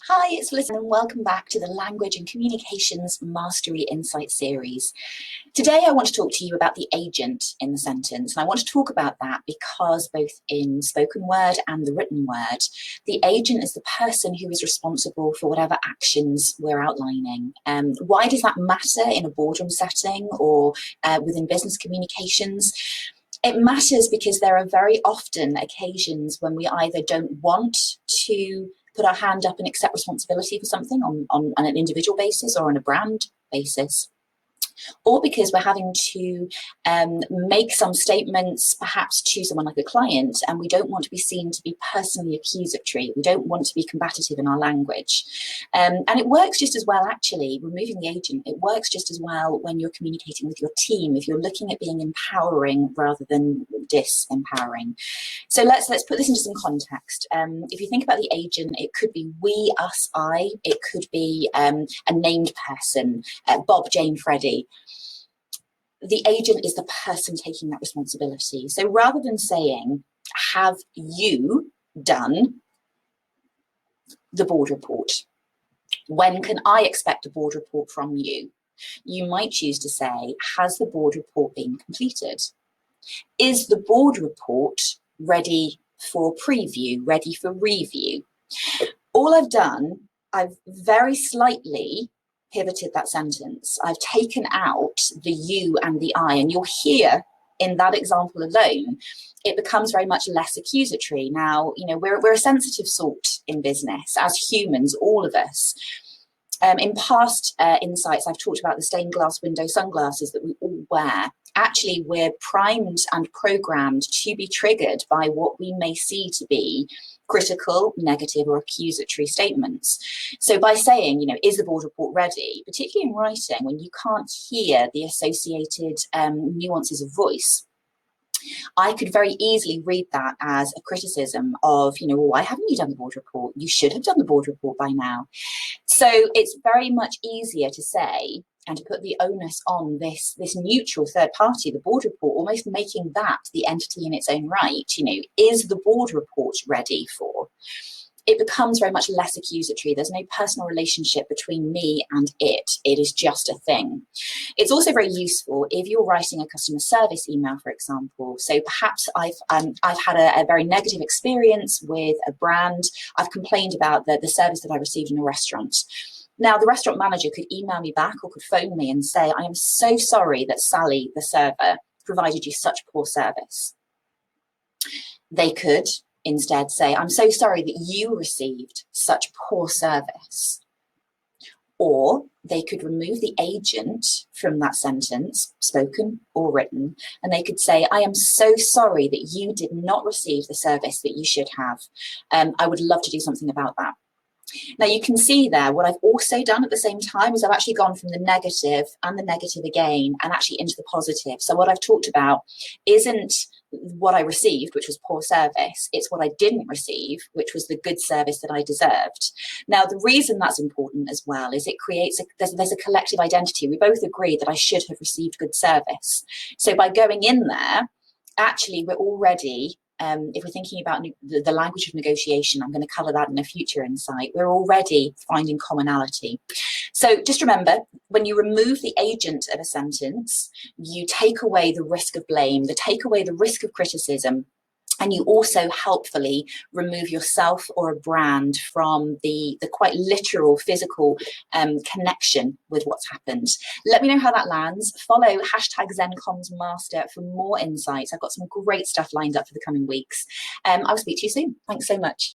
Hi, it's Felicity and welcome back to the Language and Communications Mastery Insight series. Today I want to talk to you about the agent in the sentence, and I want to talk about that because both in spoken word and the written word, the agent is the person who is responsible for whatever actions we're outlining. Why does that matter in a boardroom setting or within business communications? It matters because there are very often occasions when we either don't want to put our hand up and accept responsibility for something on an individual basis or on a brand basis, or because we're having to make some statements perhaps to someone like a client and we don't want to be seen to be personally accusatory. We don't want to be combative in our language. And it works just as well, actually, removing the agent, it works just as well when you're communicating with your team, if you're looking at being empowering rather than disempowering. So let's put this into some context. If you think about the agent, it could be we, us, I. It could be a named person, Bob, Jane, Freddie. The agent is the person taking that responsibility. So rather than saying, have you done the board report? When can I expect a board report from you? You might choose to say, has the board report been completed? Is the board report ready for preview, ready for review? All I've done, I've very slightly pivoted that sentence. I've taken out the you and the I, and you'll hear in that example alone, it becomes very much less accusatory. Now, you know, we're a sensitive sort in business as humans, all of us. In past insights, I've talked about the stained glass window sunglasses that we all wear. Actually, we're primed and programmed to be triggered by what we may see to be critical, negative, or accusatory statements. So by saying, you know, is the board report ready, particularly in writing, when you can't hear the associated nuances of voice, I could very easily read that as a criticism of, you know, well, why haven't you done the board report? You should have done the board report by now. So it's very much easier to say and to put the onus on this neutral third party, the board report, almost making that the entity in its own right. You know, is the board report ready for? It becomes very much less accusatory. There's no personal relationship between me and it. It is just a thing. It's also very useful if you're writing a customer service email, for example. So perhaps I've had a very negative experience with a brand. I've complained about the service that I received in a restaurant. Now, the restaurant manager could email me back or could phone me and say, I am so sorry that Sally, the server, provided you such poor service. They could instead say, I'm so sorry that you received such poor service. Or they could remove the agent from that sentence, spoken or written, and they could say, I am so sorry that you did not receive the service that you should have. I would love to do something about that. Now you can see there, what I've also done at the same time is I've actually gone from the negative and the negative again and actually into the positive. So what I've talked about isn't what I received, which was poor service. It's what I didn't receive, which was the good service that I deserved. Now, the reason that's important as well is it creates, there's a collective identity. We both agree that I should have received good service. So by going in there, actually, we're already, if we're thinking about the language of negotiation, I'm going to cover that in a future insight, we're already finding commonality. So just remember, when you remove the agent of a sentence, you take away the risk of blame, take away the risk of criticism, and you also helpfully remove yourself or a brand from the quite literal physical connection with what's happened. Let me know how that lands. Follow #ZenComsMaster for more insights. I've got some great stuff lined up for the coming weeks. I'll speak to you soon. Thanks so much.